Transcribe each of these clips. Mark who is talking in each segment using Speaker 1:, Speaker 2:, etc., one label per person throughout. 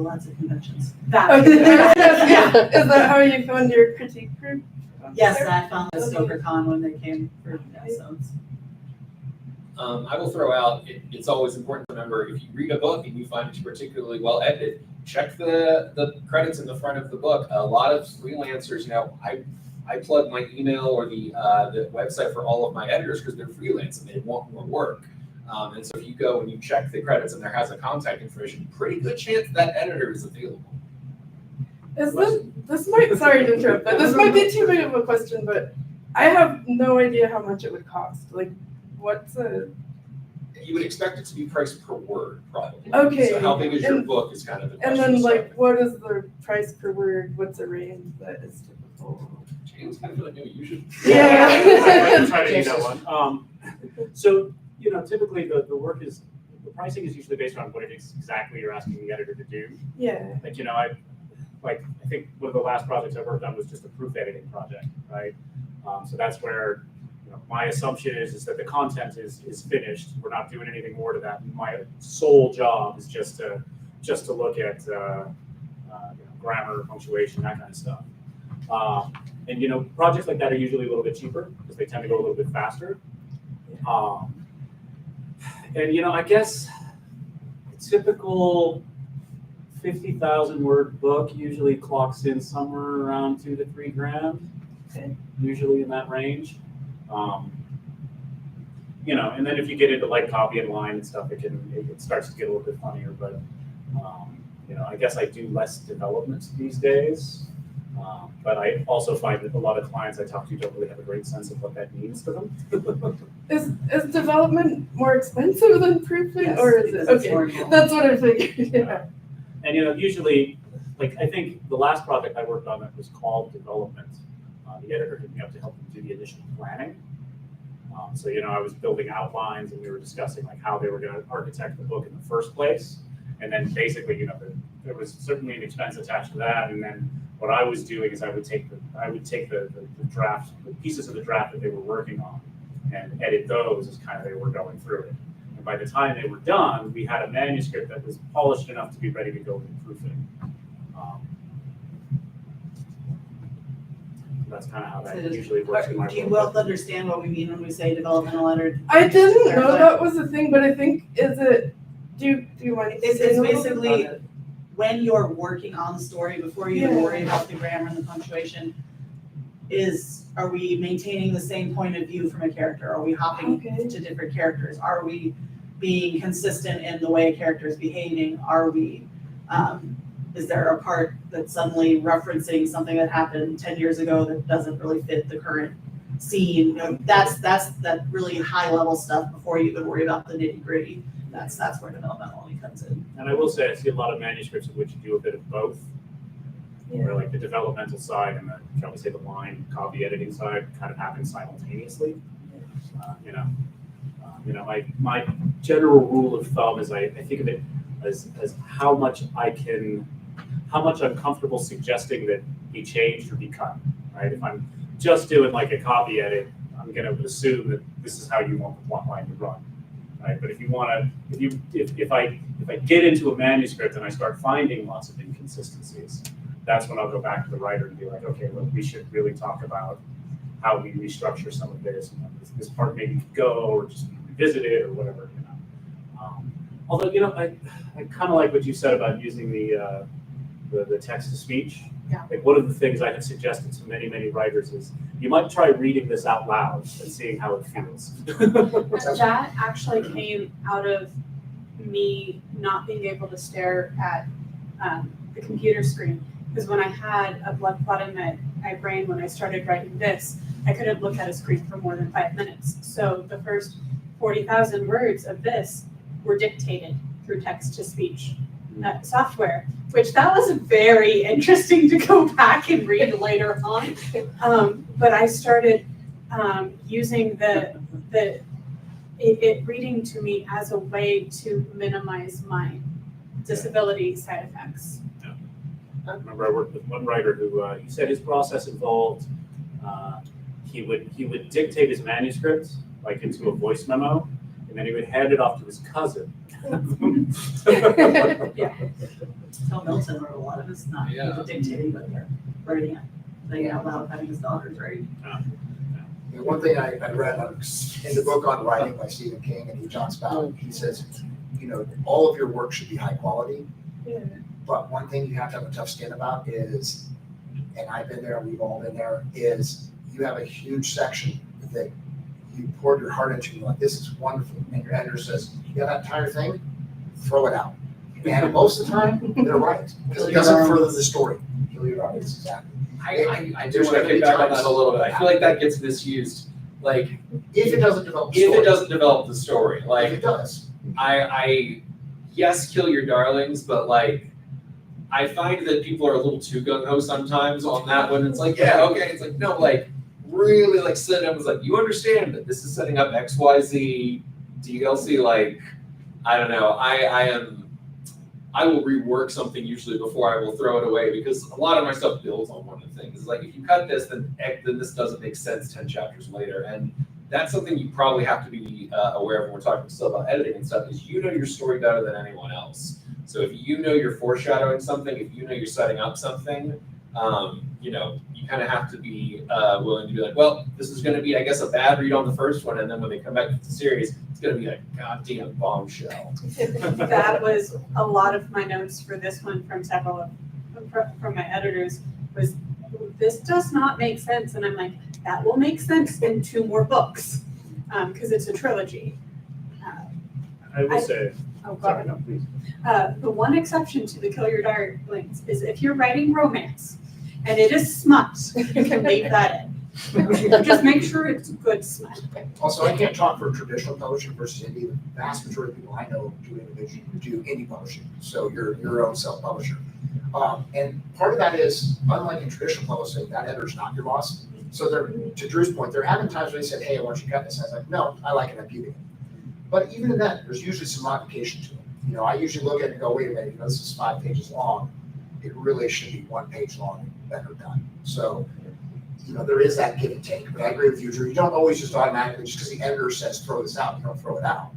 Speaker 1: lots of conventions.
Speaker 2: Is that how you found your critique group?
Speaker 1: Yes, I found the StokerCon when they came for episodes.
Speaker 3: I will throw out, it's always important to remember, if you read a book and you find it particularly well edited, check the credits in the front of the book. A lot of freelancers, I plug my email or the website for all of my editors because they're freelance and they want more work. And so if you go and you check the credits and there has a contact information, pretty good chance that editor is available.
Speaker 2: This might, sorry to interrupt, but this might be too big of a question, but I have no idea how much it would cost. Like, what's a...
Speaker 3: You would expect it to be priced per word, probably.
Speaker 2: Okay.
Speaker 3: So how big is your book is kind of the question.
Speaker 2: And then, like, what is the price per word? What's a range that is typical?
Speaker 3: James, I feel like maybe you should.
Speaker 2: Yeah.
Speaker 4: I'm trying to do that one. So, typically the work is, the pricing is usually based on what it is exactly you're asking the editor to do.
Speaker 2: Yeah.
Speaker 4: I think one of the last projects I worked on was just a proof editing project, right? So that's where my assumption is that the content is finished. We're not doing anything more to that. My sole job is just to look at grammar, punctuation, that kind of stuff. And projects like that are usually a little bit cheaper because they tend to go a little bit faster. And I guess a typical 50,000 word book usually clocks in somewhere around $2 to $3 grand, usually in that range. And then if you get into like copy and line and stuff, it starts to get a little bit funnier. But I guess I do less development these days. But I also find that a lot of clients I talk to don't really have a great sense of what that means to them.
Speaker 2: Is development more expensive than proofing,
Speaker 1: Yes,
Speaker 2: or is it? Okay, that's what I figured. Yeah.
Speaker 4: And usually, like I think the last project I worked on that was called development. The editor hit me up to help them do the initial planning. So I was building outlines, and we were discussing like how they were going to architect the book in the first place. And then basically, there was certainly an expense attached to that. And then what I was doing is I would take the draft, the pieces of the draft that they were working on, and edit those as kind of they were going through it. And by the time they were done, we had a manuscript that was polished enough to be ready to go into proofing. That's kind of how that usually works in my
Speaker 1: Do you
Speaker 4: book.
Speaker 1: both understand what we mean when we say developmental editor?
Speaker 2: I didn't know that was a thing, but I think do you mind?
Speaker 1: It's basically when you're working on the story before you worry about the grammar and the punctuation. Are we maintaining the same point of view from a character? Are we hopping to different characters? Are we being consistent in the way a character is behaving? Are we? Is there a part that's suddenly referencing something that happened 10 years ago that doesn't really fit the current scene? That's that really high level stuff before you even worry about the nitty gritty. That's where developmental comes in.
Speaker 4: And I will say I see a lot of manuscripts in which you do a bit of both. Where like the developmental side and shall we say the line copy editing side kind of happen simultaneously. My general rule of thumb is I think of it as how much I'm comfortable suggesting that be changed or be cut, right? If I'm just doing like a copy edit, I'm going to assume that this is how you want the plot line to run, right? But if I get into a manuscript and I start finding lots of inconsistencies, that's when I'll go back to the writer and be like, okay, look, we should really talk about how we restructure some of this. This part maybe could go or just revisit it or whatever. Although I kind of like what you said about using the text to speech.
Speaker 1: Yeah.
Speaker 4: Like one of the things I have suggested to many writers is you might try reading this out loud and seeing how it feels.
Speaker 5: That actually came out of me not being able to stare at the computer screen. Because when I had a blood clot in my brain when I started writing this, I couldn't look at a screen for more than 5 minutes. So the first 40,000 words of this were dictated through text-to-speech software, which that was very interesting to go back and read later on. But I started using it reading to me as a way to minimize my disability side effects.
Speaker 4: I remember I worked with one writer who he said his process involved he would dictate his manuscript like into a voice memo, and then he would hand it off to his cousin.
Speaker 1: Phil Milton wrote a lot of his, not dictating, but they're writing it, saying out loud, having his daughters write.
Speaker 6: You know, one thing I read in the book on writing by Stephen King, and he talks about, he says, you know, all of your work should be high quality, but one thing you have to have a tough skin about is, and I've been there, we've all been there, is you have a huge section that you poured your heart into, you're like, this is wonderful, and your editor says, yeah, that entire thing, throw it out. And most of the time, they're right, because it doesn't further the story. Kill your darlings, exactly.
Speaker 3: I do want to kick back on that a little bit. I feel like that gets misused. Like,
Speaker 6: If it doesn't develop the
Speaker 3: if
Speaker 6: story.
Speaker 3: it doesn't develop the story,
Speaker 6: If
Speaker 3: like,
Speaker 6: it does.
Speaker 3: yes, kill your darlings, but like, I find that people are a little too gung-ho sometimes on that one. It's like, yeah, okay. It's like, no, like, really, like, sit down. It's like, you understand that this is setting up XYZ DLC. Like, I don't know. I will rework something usually before I will throw it away, because a lot of my stuff builds on one of the things. It's like, if you cut this, then this doesn't make sense 10 chapters later. And that's something you probably have to be aware of when we're talking still about editing and stuff, is you know your story better than anyone else. So if you know you're foreshadowing something, if you know you're setting up something, you know, you kind of have to be willing to be like, well, this is going to be, I guess, a bad read on the first one, and then when they come back to the series, it's going to be a goddamn bombshell.
Speaker 5: That was a lot of my notes for this one from from my editors, was this does not make sense, and I'm like, that will make sense in 2 more books, because it's a trilogy.
Speaker 4: I will say,
Speaker 5: Oh, go
Speaker 4: sorry,
Speaker 5: ahead.
Speaker 4: no, please.
Speaker 5: The one exception to the Kill Your Darlings is if you're writing romance and it is smut, you can leave that in. Just make sure it's good smut.
Speaker 6: Also, I can't talk for traditional publishing versus indie. The vast majority of people I know do indie publishing. So you're your own self-publisher. And part of that is, unlike in traditional publishing, that editor's not your boss. So they're, to Drew's point, they're having times where they said, hey, I want you to cut this. And I was like, no, I like it, I'm keeping it. But even in that, there's usually some modification to it. You know, I usually look at it and go, wait a minute, you know, this is 5 pages long. It really should be 1 page long, better done. So, you know, there is that give and take. But I agree with you, Drew. You don't always just automatically, just because the editor says throw this out, you don't throw it out.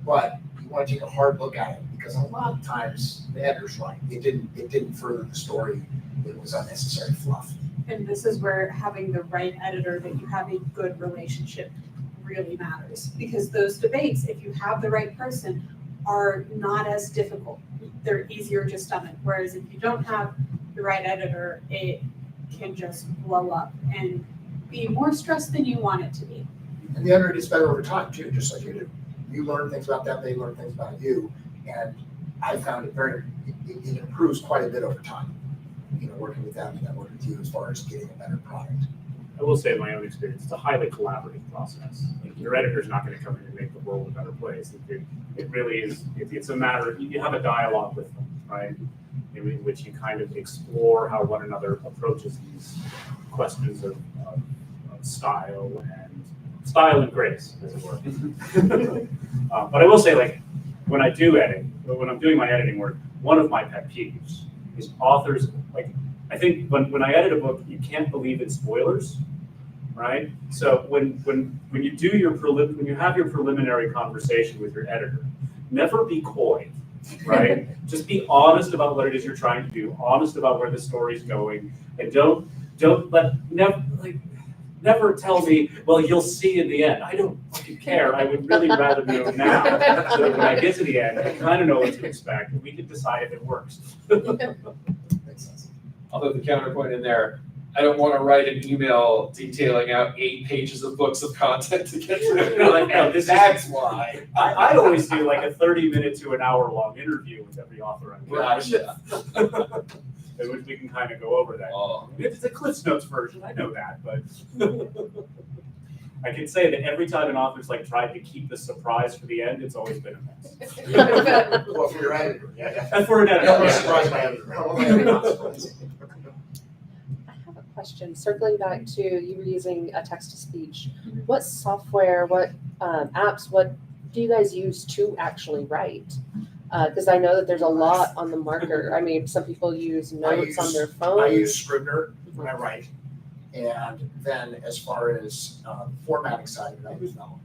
Speaker 6: But you want to take a hard look at it, because a lot of times the editor's right. It didn't further the story. It was unnecessary fluff.
Speaker 5: And this is where having the right editor that you have a good relationship really matters, because those debates, if you have the right person, are not as difficult. They're easier to stomach. Whereas if you don't have the right editor, it can just blow up and be more stress than you want it to be.
Speaker 6: And the editor gets better over time too, just like you do. You learn things about them, they learn things about you. And I found it improves quite a bit over time. You know, working with them and then working with you as far as getting a better product.
Speaker 4: I will say in my own experience, it's a highly collaborative process. Like, your editor's not going to come in and make the world a better place. It really is, it's a matter, you have a dialogue with them, right? In which you kind of explore how one another approaches these questions of style and grace, as it were. But I will say, like, when I do edit, when I'm doing my editing work, one of my pet peeves is authors, like, I think when I edit a book, you can't believe in spoilers, right? So when you do when you have your preliminary conversation with your editor, never be coy, right? Just be honest about what it is you're trying to do, honest about where the story's going, and don't never tell me, well, you'll see in the end. I don't fucking care. I would really rather know now. So that when I get to the end, I kind of know what to expect, and we can decide if it works.
Speaker 6: Makes sense.
Speaker 3: Although the counterpoint in there, I don't want to write an email detailing out 8 pages of books of content to get through.
Speaker 4: You're like, no,
Speaker 3: That's why.
Speaker 4: I always do like a 30-minute to an hour-long interview with every author I work with.
Speaker 3: Gotcha.
Speaker 4: In which we can kind of go over that.
Speaker 3: Oh.
Speaker 4: It's the Cliff's Notes version, I know that, but I can say that every time an author's like tried to keep the surprise for the end, it's always been a mess.
Speaker 6: Well, for your editor.
Speaker 4: Yeah. And for an
Speaker 6: I don't want to
Speaker 4: editor.
Speaker 6: surprise my editor. I want my editor not surprised.
Speaker 7: I have a question. Circling back to you were using a text-to-speech. What software, what apps, what do you guys use to actually write? Because I know that there's a lot on the marker. I mean, some people use notes on their phone.
Speaker 6: I use Scrivener when I write. And then as far as formatting side of it, I use Vellum.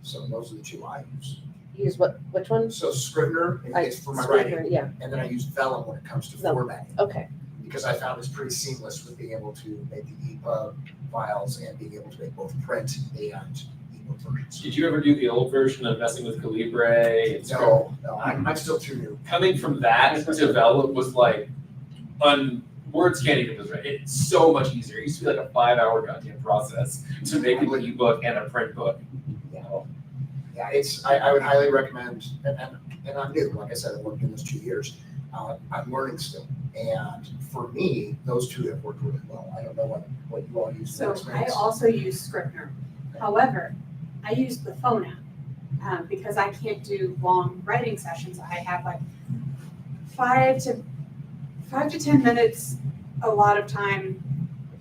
Speaker 6: So those are the 2 I use.
Speaker 7: use which one?
Speaker 6: So Scrivener is for my
Speaker 7: Scrivener,
Speaker 6: writing,
Speaker 7: yeah,
Speaker 6: and then I use Vellum when it comes to
Speaker 7: Vellum.
Speaker 6: formatting.
Speaker 7: okay.
Speaker 6: Because I found it's pretty seamless with being able to make the EPUB files and being able to make both print and ebook versions.
Speaker 3: Did you ever do the old version of messing with Calibre? And
Speaker 6: No, I'm still too new.
Speaker 3: coming from that to Vellum was like, words can't even describe it. It's so much easier. It used to be like a 5-hour goddamn process to make an ebook and a print book.
Speaker 6: Yeah, I would highly recommend, and I'm new, like I said, I've worked in this 2 years. I'm learning still. And for me, those two have worked really well. I don't know what you all use for
Speaker 5: So I
Speaker 6: experience.
Speaker 5: also use Scrivener. However, I use the phone app because I can't do long writing sessions. I have like 5 to 10 minutes a lot of time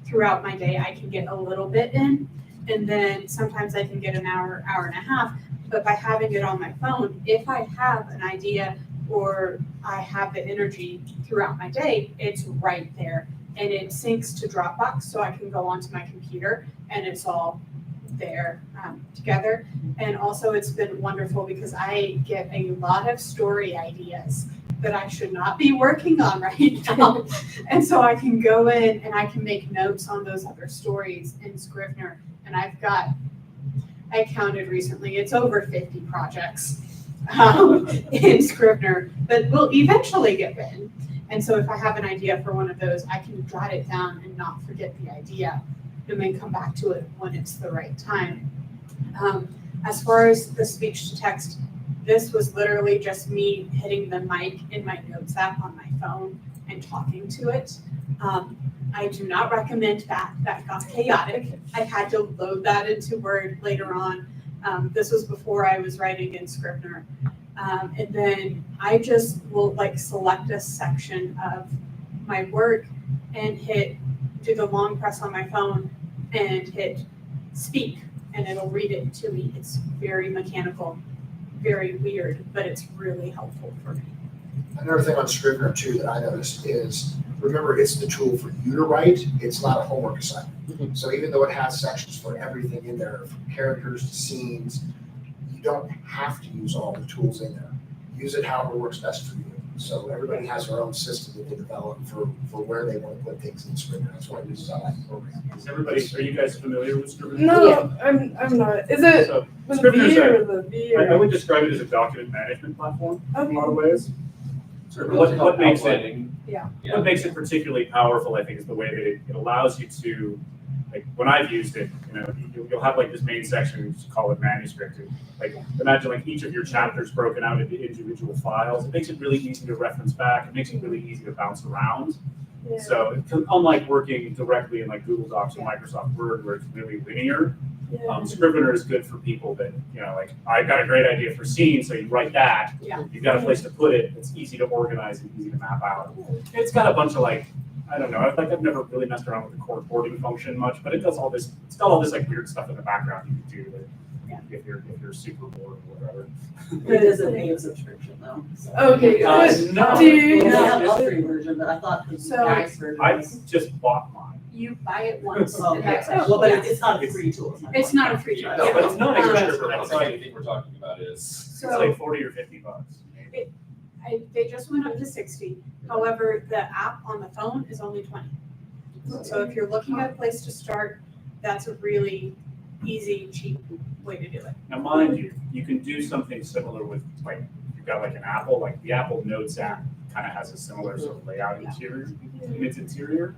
Speaker 5: throughout my day. I can get a little bit in, and then sometimes I can get an hour, hour and a half. But by having it on my phone, if I have an idea or I have the energy throughout my day, it's right there. And it syncs to Dropbox, so I can go onto my computer and it's all there together. And also it's been wonderful because I get a lot of story ideas that I should not be working on right now. And so I can go in and I can make notes on those other stories in Scrivener. And I counted recently, it's over 50 projects in Scrivener that will eventually get written. And so if I have an idea for one of those, I can jot it down and not forget the idea and then come back to it when it's the right time. As far as the speech to text, this was literally just me hitting the mic in my notes app on my phone and talking to it. I do not recommend that. That got chaotic. I had to load that into Word later on. This was before I was writing in Scrivener. And then I just will like select a section of my work and do the long press on my phone and hit speak, and it'll read it to me. It's very mechanical, very weird, but it's really helpful for me.
Speaker 6: Another thing on Scrivener too that I noticed is, remember, it's the tool for you to write, it's not a homework assignment. So even though it has sections for everything in there, from characters to scenes, you don't have to use all the tools in there. Use it however works best for you. So everybody has their own system that they develop for where they want to put things in Scrivener. That's why I use it on that program.
Speaker 4: Are you guys familiar with Scrivener?
Speaker 2: No,
Speaker 7: Yeah.
Speaker 2: I'm not. Is it
Speaker 4: So
Speaker 2: with a
Speaker 4: Scrivener's
Speaker 2: V or the V?
Speaker 4: I
Speaker 2: Or?
Speaker 4: would describe it as a document management platform in a lot of ways.
Speaker 3: Sort
Speaker 4: What makes it-
Speaker 3: outlining.
Speaker 5: Yeah.
Speaker 3: Yeah.
Speaker 4: What makes it particularly powerful, I think, is the way that it allows you to, like, when I've used it, you'll have like this main section, we just call it manuscript. And, like, imagine like each of your chapters broken out into individual files. It makes it really easy to reference back. It makes it really easy to bounce around.
Speaker 2: Yeah.
Speaker 4: So unlike working directly in like Google Docs or Microsoft Word, where it's really linear,
Speaker 2: Yeah.
Speaker 4: Scrivener is good for people that, like, I've got a great idea for scenes, so you write that.
Speaker 5: Yeah.
Speaker 4: You've got a place to put it. It's easy to organize and easy to map out. It's got a bunch of like, I don't know, I've never really messed around with the chord function much, but it does all this. It's got all this like weird stuff in the background you can do that if you're super bored or whatever.
Speaker 1: It is a paid subscription though. So.
Speaker 2: Okay, good.
Speaker 4: No.
Speaker 2: Do you
Speaker 1: They
Speaker 2: know?
Speaker 1: have a free version, but I thought the
Speaker 5: So-
Speaker 1: nice version
Speaker 4: I
Speaker 1: was.
Speaker 4: just bought mine.
Speaker 5: You buy it once,
Speaker 1: Oh,
Speaker 5: and that's
Speaker 1: okay.
Speaker 5: it.
Speaker 1: Well, but
Speaker 5: Yeah.
Speaker 1: it's not a free tool.
Speaker 5: It's not a free tool.
Speaker 3: No, but it's not
Speaker 5: Um,
Speaker 3: a
Speaker 4: Scrivener,
Speaker 3: Scrivener.
Speaker 4: it's
Speaker 3: I
Speaker 4: like-
Speaker 3: think we're talking about is.
Speaker 4: It's
Speaker 5: So
Speaker 4: like $40 or $50.
Speaker 5: they just went up to 60. However, the app on the phone is only 20. So if you're looking at a place to start, that's a really easy, cheap way to do it.
Speaker 4: Now, mind you, you can do something similar with, like, you've got like an Apple, like the Apple Notes app kind of has a similar sort of layout interior, in its interior.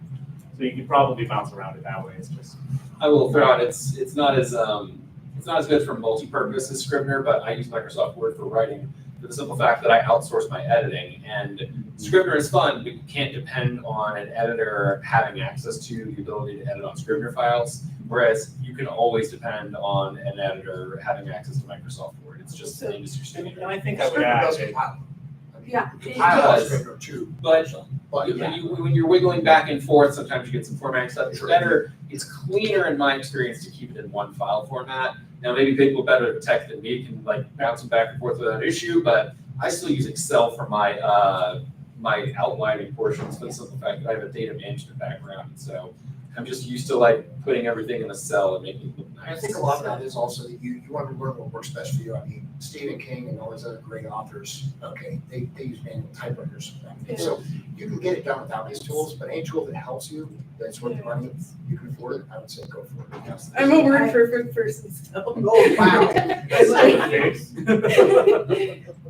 Speaker 4: So you could probably bounce around it that way. It's just,
Speaker 3: I will throw out, it's not as good for multi-purpose as Scrivener, but I use Microsoft Word for writing for the simple fact that I outsource my editing. And Scrivener is fun, but you can't depend on an editor having access to the ability to edit on Scrivener files, whereas you can always depend on an editor having access to Microsoft Word. It's just an industry standard.
Speaker 4: and I think I would
Speaker 6: Scrivener
Speaker 4: add,
Speaker 6: does
Speaker 4: that-
Speaker 6: compile. I mean,
Speaker 5: Yeah,
Speaker 6: you
Speaker 5: it
Speaker 6: compile on
Speaker 3: does.
Speaker 6: Scrivener too.
Speaker 3: But
Speaker 6: But
Speaker 3: when you're wiggling back and forth, sometimes you get some formatting stuff. It's
Speaker 6: Sure.
Speaker 3: better, it's cleaner in my experience to keep it in one file format. Now, maybe people better at tech than me can like bounce them back and forth without issue, but I still use Excel for my my outlining portions for the simple fact that I have a data management background. So I'm just used to like putting everything in a cell and making it look
Speaker 6: I
Speaker 3: nice.
Speaker 6: think a lot of that is also that you want to learn what works best for you. I mean, Stephen King and all these other great authors, okay, they use manual typewriters. And so you can get it done without these tools, but any tool that helps you, that's worth the money, you can afford it, I would say go for it. Yes.
Speaker 2: I'm a word perfect person still.
Speaker 6: Oh, wow.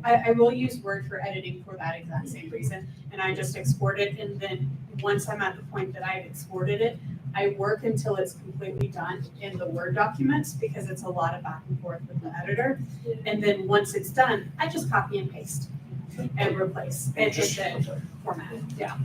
Speaker 5: I will use Word for editing for that exact same reason, and I just export it, and then once I'm at the point that I've exported it, I work until it's completely done in the Word documents, because it's a lot of back and forth with the editor. And then once it's done, I just copy and paste and replace and
Speaker 6: Just-
Speaker 5: hit the format. Yeah.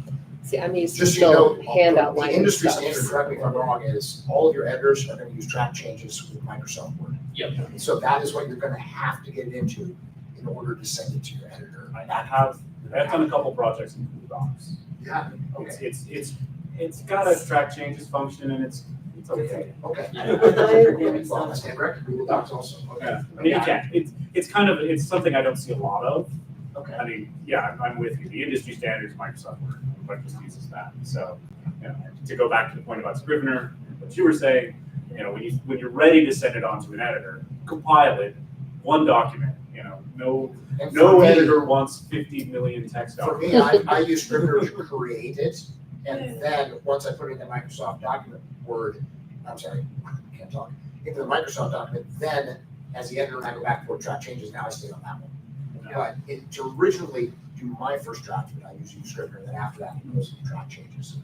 Speaker 7: See, I'm used to
Speaker 6: Just so you know,
Speaker 7: still hand
Speaker 6: the
Speaker 7: outlining
Speaker 6: industry
Speaker 7: stuff.
Speaker 6: standard, correct me if I'm wrong, is all of your editors are gonna use track changes with Microsoft Word.
Speaker 3: Yep.
Speaker 6: So that is what you're gonna have to get into in order to send it to your editor.
Speaker 4: I have done a couple projects in Google Docs.
Speaker 6: Yeah, okay,
Speaker 4: It's got a track changes function and it's okay.
Speaker 6: okay.
Speaker 1: I-
Speaker 6: Well, I stand corrected, Google Docs also, okay.
Speaker 4: Yeah, I mean, you can, it's something I don't see a lot of.
Speaker 6: Okay.
Speaker 4: I mean, yeah, I'm with you. The industry standard is Microsoft Word. Everybody just uses that. So, you know, to go back to the point about Scrivener, what you were saying, you know, when you're ready to send it on to an editor, compile it, one document. You know,
Speaker 6: And
Speaker 4: no
Speaker 6: for me-
Speaker 4: editor wants 50 million text
Speaker 6: For
Speaker 4: documents.
Speaker 6: me, I use Scrivener to create it, and then once I put it in the Microsoft document, can't talk, into the Microsoft document, then as the editor and I go back for track changes, now I stay on that one. But to originally do my first draft of it, I usually use Scrivener, then after that, it goes to track changes.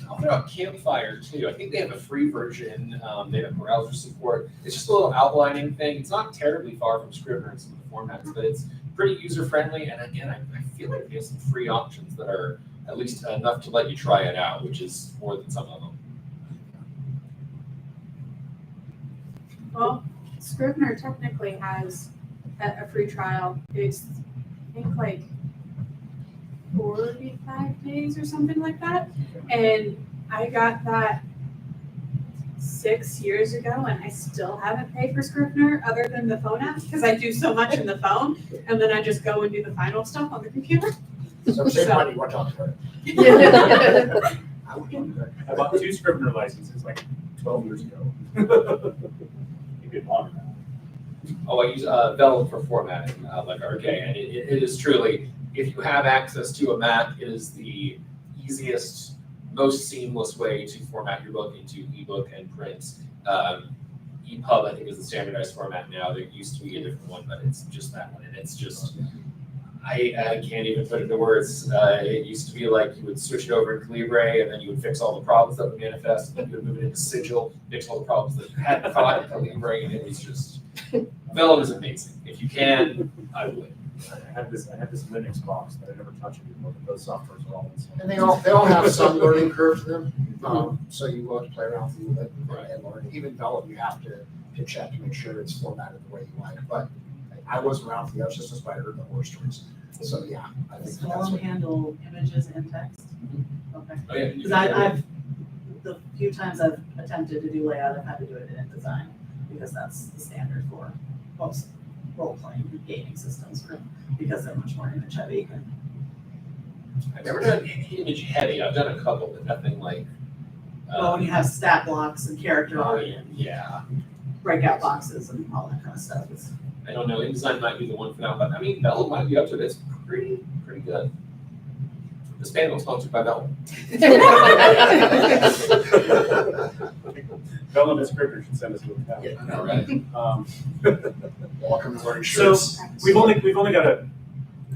Speaker 3: I'll throw out Campfire too. I think they have a free version. They have browser support. It's just a little outlining thing. It's not terribly far from Scrivener in some of the formats, but it's pretty user friendly. And again, I feel like they have some free options that are at least enough to let you try it out, which is more than some of them.
Speaker 5: Well, Scrivener technically has a free trial. It's, I think, like 45 days or something like that. And I got that 6 years ago, and I still haven't paid for Scrivener other than the phone app, because I do so much in the phone, and then I just go and do the final stuff on the computer.
Speaker 6: So save money, watch out for it. I would do that.
Speaker 4: I bought 2 Scrivener licenses like 12 years ago. Maybe longer now.
Speaker 3: Oh, I use Vellum for formatting, like RK, and it is truly, if you have access to a Mac, it is the easiest, most seamless way to format your book into ebook and print. EPUB, I think, is the standardized format now. There used to be a different one, but it's just that one, and it's just, I can't even put it into words. It used to be like you would switch it over in Calibra, and then you would fix all the problems that would manifest, and then you would move it into Sigil, fix all the problems that you hadn't caught in Calibra, and it was just, Vellum is amazing. If you can, I would.
Speaker 4: I had this Linux box that I never touched anymore, but those softwares are all the same.
Speaker 6: And they all have some learning curve to them, so you will have to play around with it and learn. Even Vellum, you have to check to make sure it's formatted the way you like. But I wasn't around for the other systems, but I heard the horror stories. So yeah, I think
Speaker 1: Does
Speaker 6: that's
Speaker 1: Vellum
Speaker 6: what.
Speaker 1: handle images and text? Okay.
Speaker 3: Oh, yeah.
Speaker 1: Because I've, the few times I've attempted to do layout, I've had to do it in InDesign, because that's the standard for most role-playing gaming systems, because they're much more image heavy.
Speaker 3: I've never done image heavy. I've done a couple, but nothing like.
Speaker 1: Well, when you have stat blocks and character art and
Speaker 3: Yeah,
Speaker 1: breakout boxes and all that kind of stuff, it's
Speaker 3: I don't know. InDesign might be the one for that, but I mean, Vellum might be up to it. It's pretty good. This panel is sponsored by Vellum.
Speaker 4: Vellum and Scrivener should send us a little
Speaker 3: Yeah, all right.
Speaker 6: Welcome to wearing
Speaker 4: So
Speaker 6: shirts.
Speaker 4: we've only got a,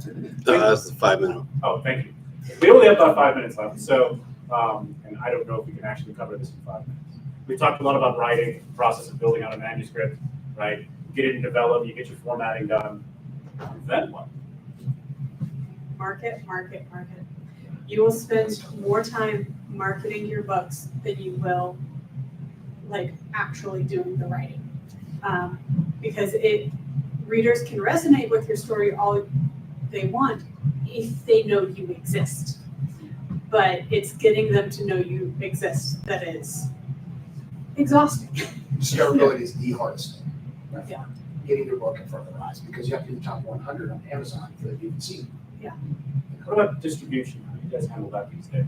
Speaker 8: That's the 5 minute.
Speaker 4: oh, thank you. We only have about 5 minutes left, so, and I don't know if we can actually cover this in 5 minutes. We talked a lot about writing, the process of building out a manuscript, right? Get it developed, you get your formatting done, then what?
Speaker 5: Market. You will spend more time marketing your books than you will like actually doing the writing. Because readers can resonate with your story all they want if they know you exist. But it's getting them to know you exist that is exhausting.
Speaker 6: Discoverability is the hardest thing. Right?
Speaker 5: Yeah.
Speaker 6: Getting your book in front of their eyes, because you have to do the top 100 on Amazon for you can see.
Speaker 4: What about distribution? How do you guys handle that these days?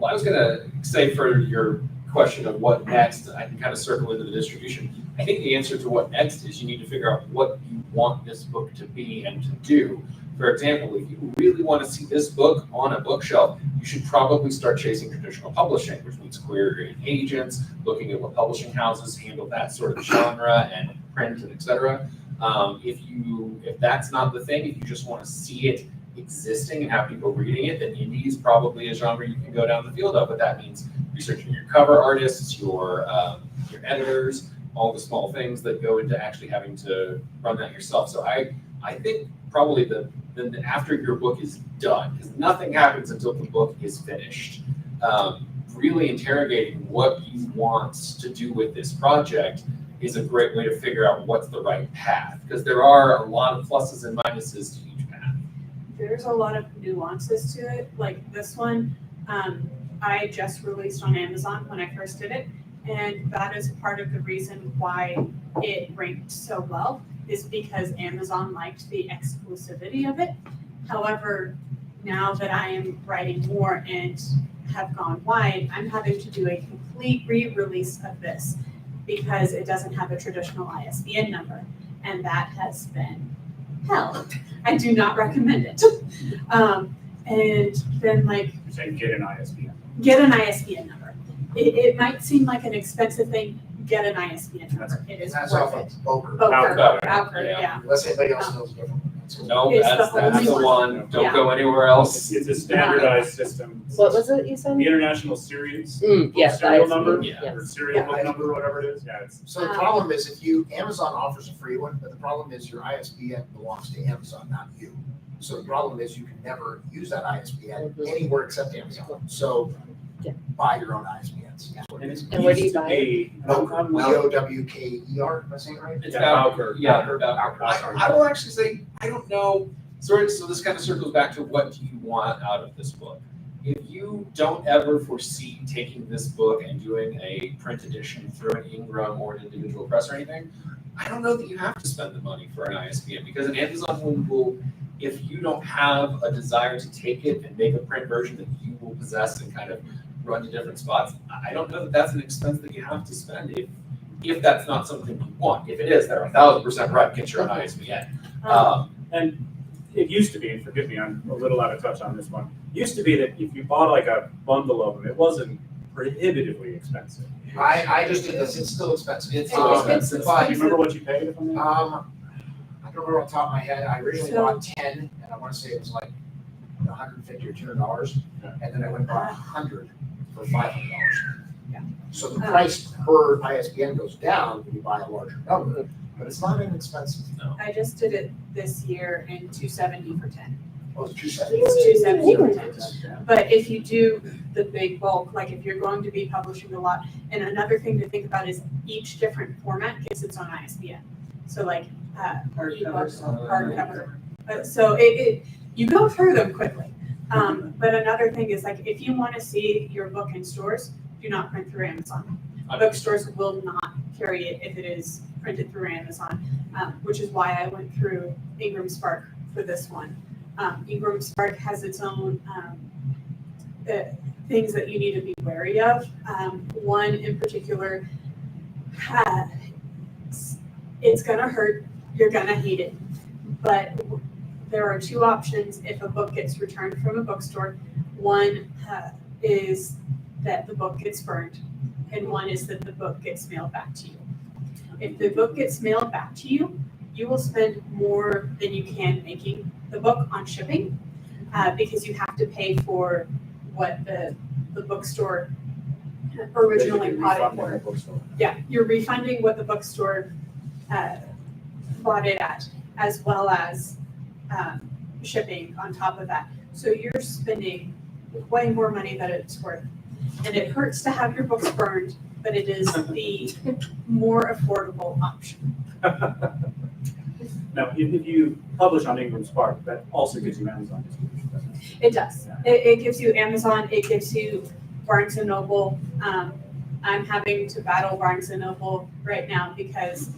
Speaker 3: Well, I was gonna say for your question of what next, I can kind of circle into the distribution. I think the answer to what next is you need to figure out what you want this book to be and to do. For example, if you really want to see this book on a bookshelf, you should probably start chasing traditional publishing, which means querying agents, looking at what publishing houses handle that sort of genre and print and et cetera. If that's not the thing, if you just want to see it existing and have people reading it, then indie is probably a genre you can go down the field of. But that means researching your cover artists, your editors, all the small things that go into actually having to run that yourself. So I think probably then after your book is done, because nothing happens until the book is finished. Really interrogating what you want to do with this project is a great way to figure out what's the right path, because there are a lot of pluses and minuses to each path.
Speaker 5: There's a lot of nuances to it. Like this one, I just released on Amazon when I first did it, and that is part of the reason why it ranked so well, is because Amazon liked the exclusivity of it. However, now that I am writing more and have gone wide, I'm having to do a complete re-release of this because it doesn't have a traditional ISBN number, and that has been hell. I do not recommend it. And then like
Speaker 4: You're saying get an ISBN.
Speaker 5: get an ISBN number. It might seem like an expensive thing, get an ISBN number. It is
Speaker 6: That's
Speaker 5: worth
Speaker 6: off
Speaker 5: it.
Speaker 6: of Boker.
Speaker 5: Bowker,
Speaker 3: Yeah.
Speaker 5: yeah.
Speaker 6: Unless anybody else knows different.
Speaker 3: No,
Speaker 5: It's
Speaker 3: that's
Speaker 5: the
Speaker 3: the
Speaker 5: only
Speaker 3: one. Don't
Speaker 5: Yeah.
Speaker 3: go anywhere else.
Speaker 4: It's a standardized system.
Speaker 7: What was it you said?
Speaker 4: The International Series,
Speaker 7: Yes,
Speaker 4: serial
Speaker 7: ISBN,
Speaker 4: number,
Speaker 7: yes.
Speaker 4: or serial book
Speaker 6: Yeah.
Speaker 4: number, whatever it is, yeah, it's.
Speaker 6: So the problem is Amazon offers a free one, but the problem is your ISBN belongs to Amazon, not you. So the problem is you can never use that ISBN anywhere except Amazon. So
Speaker 7: Yeah.
Speaker 6: buy your own ISBNs.
Speaker 7: And where do you buy it?
Speaker 6: Boker, Bowker, am I saying it right?
Speaker 3: It's
Speaker 4: Yeah,
Speaker 3: Bowker. Yeah,
Speaker 6: Bowker.
Speaker 3: Bowker.
Speaker 6: Sorry.
Speaker 3: I will actually say, I don't know. So this kind of circles back to what do you want out of this book? If you don't ever foresee taking this book and doing a print edition through an Ingram or an individual press or anything, I don't know that you have to spend the money for an ISBN, because an Amazon one will, if you don't have a desire to take it and make a print version that you will possess and kind of run to different spots, I don't know that that's an expense that you have to spend if that's not something you want. If it is, they're 1,000% right, get your own ISBN.
Speaker 4: And it used to be, and forgive me, I'm a little out of touch on this one, used to be that if you bought like a bundle of them, it wasn't prohibitively expensive.
Speaker 6: I just did this, it's still expensive.
Speaker 3: It's
Speaker 6: expensive.
Speaker 4: Do you remember what you paid if I'm not?
Speaker 6: I don't remember off the top of my head. I originally
Speaker 5: So-
Speaker 6: bought 10, and I want to say it was like $150 or $200, and then I went and bought 100 for $500.
Speaker 5: Yeah.
Speaker 6: So the price per ISBN goes down when you buy a larger number, but it's not inexpensive.
Speaker 5: I just did it this year in $270 for 10.
Speaker 6: Oh, it's $270.
Speaker 5: It's $270 for 10. But if you do the big bulk, like if you're going to be publishing a lot, and another thing to think about is each different format gets its own ISBN. So like ebooks, hardcover. So you go through them quickly. But another thing is like if you want to see your book in stores, do not print through Amazon. Bookstores will not carry it if it is printed through Amazon, which is why I went through Ingram Spark for this one. Ingram Spark has its own things that you need to be wary of. One in particular, it's gonna hurt, you're gonna hate it, but there are two options if a book gets returned from a bookstore. One is that the book gets burned, and one is that the book gets mailed back to you. If the book gets mailed back to you, you will spend more than you can making the book on shipping, because you have to pay for what the bookstore originally bought it for. Yeah, you're refunding what the bookstore bought it at, as well as shipping on top of that. So you're spending way more money than it's worth. And it hurts to have your books burned, but it is the more affordable option.
Speaker 4: Now, if you publish on Ingram Spark, that also gives you Amazon distribution, doesn't it?
Speaker 5: It does. It gives you Amazon, it gives you Barnes and Noble. I'm having to battle Barnes and Noble right now because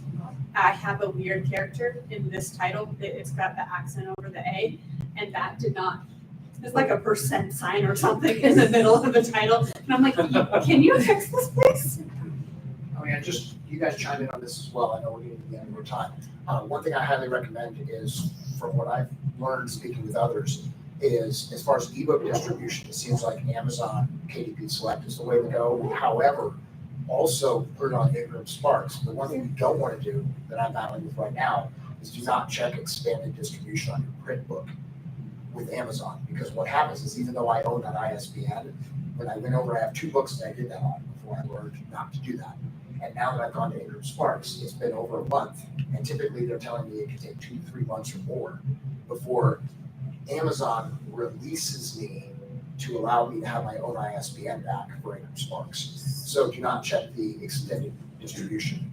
Speaker 5: I have a weird character in this title. It's got the accent over the A, and that did not there's like a % sign or something in the middle of the title. And I'm like, can you fix this, please?
Speaker 6: I mean, you guys chime in on this as well. I know we're getting to the end of our time. One thing I highly recommend is, from what I've learned speaking with others, is as far as ebook distribution, it seems like Amazon KDP Select is the way to go. However, also put it on Ingram Sparks. The one thing you don't want to do that I'm battling with right now is do not check expanded distribution on your print book with Amazon, because what happens is, even though I own that ISBN, when I went over, I have 2 books that I did that on before I learned not to do that. And now that I've gone to Ingram Sparks, it's been over a month, and typically they're telling me it can take 2-3 months or more before Amazon releases me to allow me to have my own ISBN back for Ingram Sparks. So do not check the expanded distribution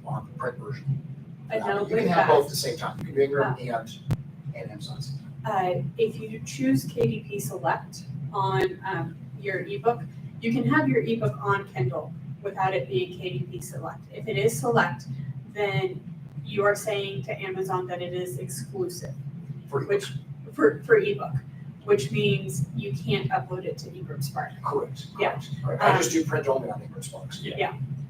Speaker 6: on the print version.
Speaker 5: I know
Speaker 6: You
Speaker 5: with
Speaker 6: can have
Speaker 5: that,
Speaker 6: both at the same time. You can do Ingram and Amazon.
Speaker 5: if you choose KDP Select on your ebook, you can have your ebook on Kindle without it being KDP Select. If it is Select, then you are saying to Amazon that it is exclusive,
Speaker 6: For
Speaker 5: which for ebook, which means you can't upload it to Ingram Spark.
Speaker 6: Correct.
Speaker 5: Yeah.
Speaker 6: Correct. I just do print only on Ingram Sparks.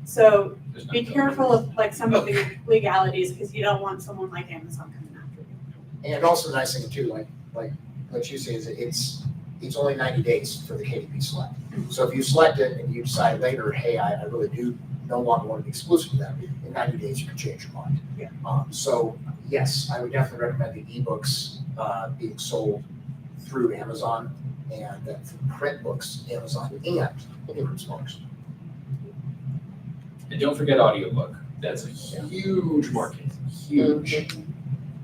Speaker 5: So
Speaker 3: There's
Speaker 5: be
Speaker 3: no-
Speaker 5: careful of like some of the legalities, because you don't want someone like Amazon coming after you.
Speaker 6: And also the nice thing too, like you say, is that it's only 90 days for the KDP Select. So if you select it and you decide later, hey, I really do no longer want to be exclusive to that, in 90 days you can change your mind.
Speaker 5: Yeah.
Speaker 6: So yes, I would definitely recommend the ebooks being sold through Amazon, and then for print books, Amazon and Ingram Sparks.
Speaker 3: And don't forget audiobook. That's a huge market, huge.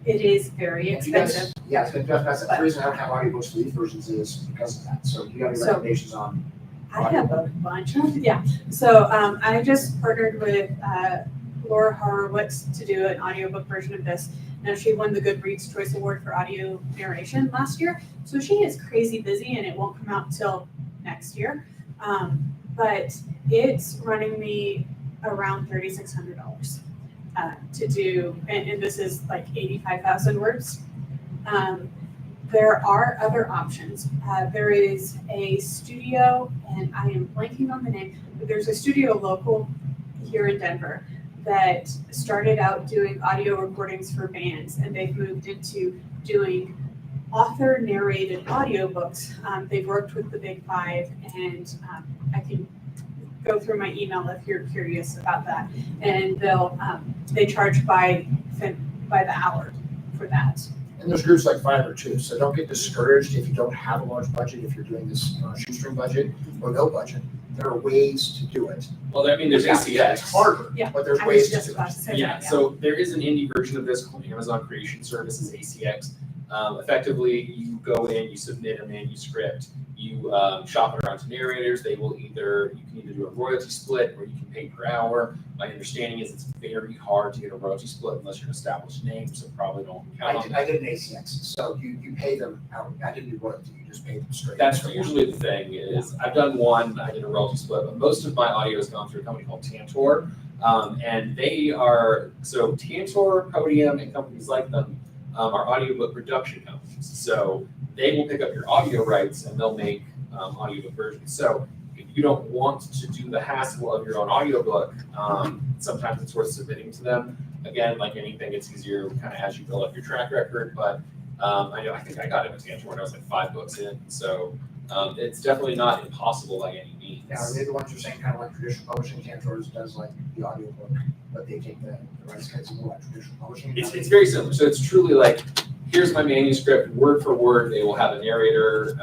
Speaker 5: It is very
Speaker 6: And you guys-
Speaker 5: expensive.
Speaker 6: Yeah, that's the reason I don't have audiobooks for these versions is because of that. So do you have any
Speaker 5: So-
Speaker 6: recommendations on?
Speaker 5: I have a bunch of, yeah. So I just partnered with Laura Horowitz to do an audiobook version of this. Now, she won the Goodreads Choice Award for audio narration last year. So she is crazy busy, and it won't come out till next year. But it's running me around $3,600 to do, and this is like 85,000 words. There are other options. There is a studio, and I am blanking on the name, but there's a studio local here in Denver that started out doing audio recordings for bands, and they've moved into doing author narrated audiobooks. They've worked with the Big Five, and I can go through my email if you're curious about that. And they charge by the hour for that.
Speaker 6: And there's groups like Fiverr too, so don't get discouraged if you don't have a large budget, if you're doing this shoestring budget or no budget. There are ways to do it.
Speaker 3: Well, I mean, there's
Speaker 6: It's
Speaker 3: ACX.
Speaker 6: harder,
Speaker 5: Yeah,
Speaker 6: but there's
Speaker 5: I
Speaker 6: ways
Speaker 5: was
Speaker 6: to
Speaker 5: just
Speaker 6: do
Speaker 5: about
Speaker 6: it.
Speaker 5: to say that.
Speaker 3: Yeah, so there is an indie version of this called Amazon Creation Services, ACX. Effectively, you go in, you submit a manuscript, you shop it around to narrators. They will you can either do a royalty split or you can pay per hour. My understanding is it's very hard to get a royalty split unless you're an established name, so probably don't count on that.
Speaker 6: I did an ACX, so you pay them out. I didn't do royalty, you just pay them straight.
Speaker 3: That's usually the thing is, I've done one, I did a royalty split, but most of my audio has gone through a company called Tantor. And they are, so Tantor, Podium, and companies like them are audiobook production companies. So they will pick up your audio rights and they'll make audiobook versions. So if you don't want to do the hassle of your own audiobook, sometimes it's worth submitting to them. Again, like anything, it's easier kind of as you build up your track record, but I think I got it with Tantor when I was like 5 books in. So it's definitely not impossible by any means.
Speaker 6: Now, are they the ones you're saying kind of like traditional publishing? Tantor does like the audiobook, but they take the rights kind of more like traditional publishing?
Speaker 3: It's very similar. So it's truly like, here's my manuscript, word for word. They will have a narrator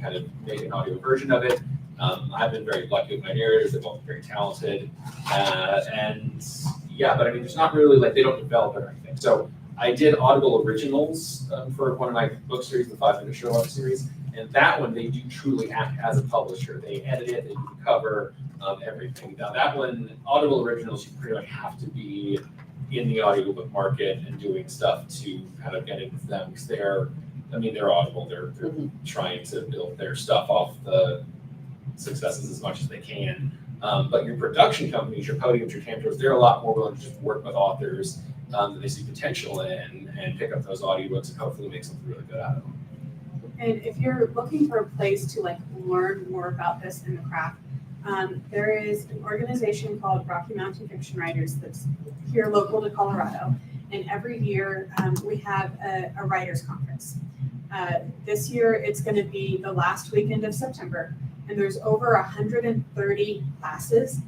Speaker 3: kind of make an audio version of it. I've been very lucky with my narrators. They're both very talented. And yeah, but I mean, there's not really like, they don't develop it or anything. So I did Audible Originals for one of my book series, the 5-Minute Sherlock series. And that one, they do truly act as a publisher. They edit it, they do the cover, everything. Now that one, Audible Originals, you pretty much have to be in the audiobook market and doing stuff to kind of get in with them because they're Audible. They're trying to build their stuff off the successes as much as they can. But your production companies, your Podiums, your Tantors, they're a lot more willing to just work with authors that they see potential in and pick up those audiobooks and hopefully make something really good out of them.
Speaker 5: And if you're looking for a place to like learn more about this in the craft, there is an organization called Rocky Mountain Fiction Writers that's here local to Colorado. And every year we have a writers conference. This year it's going to be the last weekend of September, and there's over 130 classes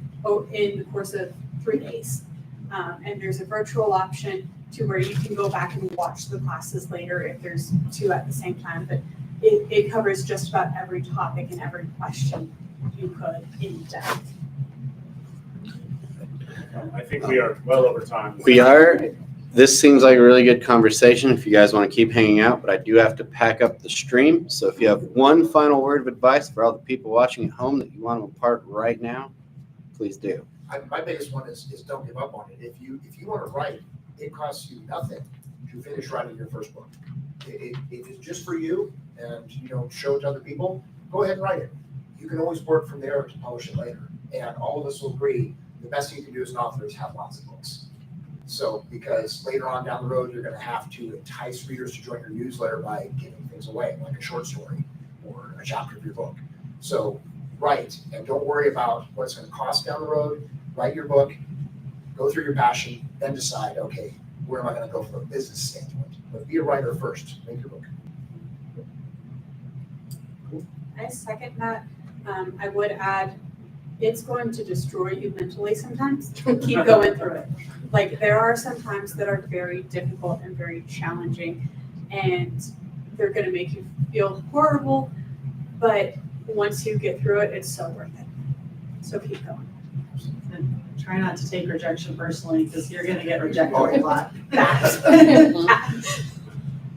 Speaker 5: in the course of 3 days. And there's a virtual option to where you can go back and watch the classes later if there's 2 at the same time. But it covers just about every topic and every question you could in depth.
Speaker 4: I think we are well over time.
Speaker 8: We are. This seems like a really good conversation if you guys want to keep hanging out, but I do have to pack up the stream. So if you have one final word of advice for all the people watching at home that you want to impart right now, please do.
Speaker 6: My biggest one is don't give up on it. If you want to write, it costs you nothing to finish writing your first book. If it's just for you and you don't show it to other people, go ahead and write it. You can always work from there to publish it later. And all of us will agree the best thing you can do as an author is have lots of books. So, because later on down the road, you're going to have to entice readers to join your newsletter by giving things away, like a short story or a chapter of your book. So, write, and don't worry about what it's going to cost down the road. Write your book, go through your passion, then decide, okay, where am I going to go from a business standpoint? But be a writer first, make your book.
Speaker 5: I second that. I would add, it's going to destroy you mentally sometimes. Keep going through it. Like, there are some times that are very difficult and very challenging, and they're going to make you feel horrible, but once you get through it, it's so worth it. So keep going.
Speaker 1: And try not to take rejection personally, because you're gonna get rejected
Speaker 6: Oh, yeah.
Speaker 1: a lot.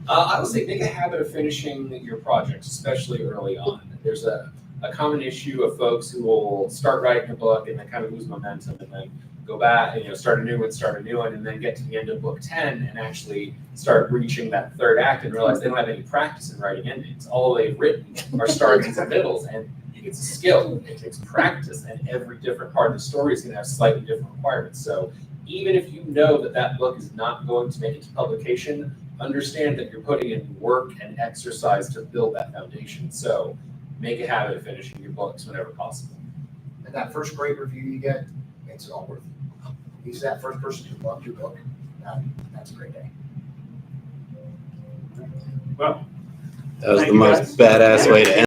Speaker 3: I would say make a habit of finishing your projects, especially early on. There's a common issue of folks who will start writing a book and then kind of lose momentum and then go back and start a new one, and then get to the end of book 10 and actually start reaching that third act and realize they don't have any practice in writing endings. All they've written are startings and middles, and it's a skill. It takes practice, and every different part of the story is going to have slightly different requirements. So even if you know that book is not going to make it to publication, understand that you're putting in work and exercise to build that foundation. So make a habit of finishing your books whenever possible.
Speaker 6: And that first great review you get makes it all worth it. If you that first person who loved your book, that's a great day.
Speaker 4: Well,
Speaker 8: That was
Speaker 4: Thank
Speaker 8: the
Speaker 4: you,
Speaker 8: most
Speaker 4: guys.
Speaker 8: badass way to end.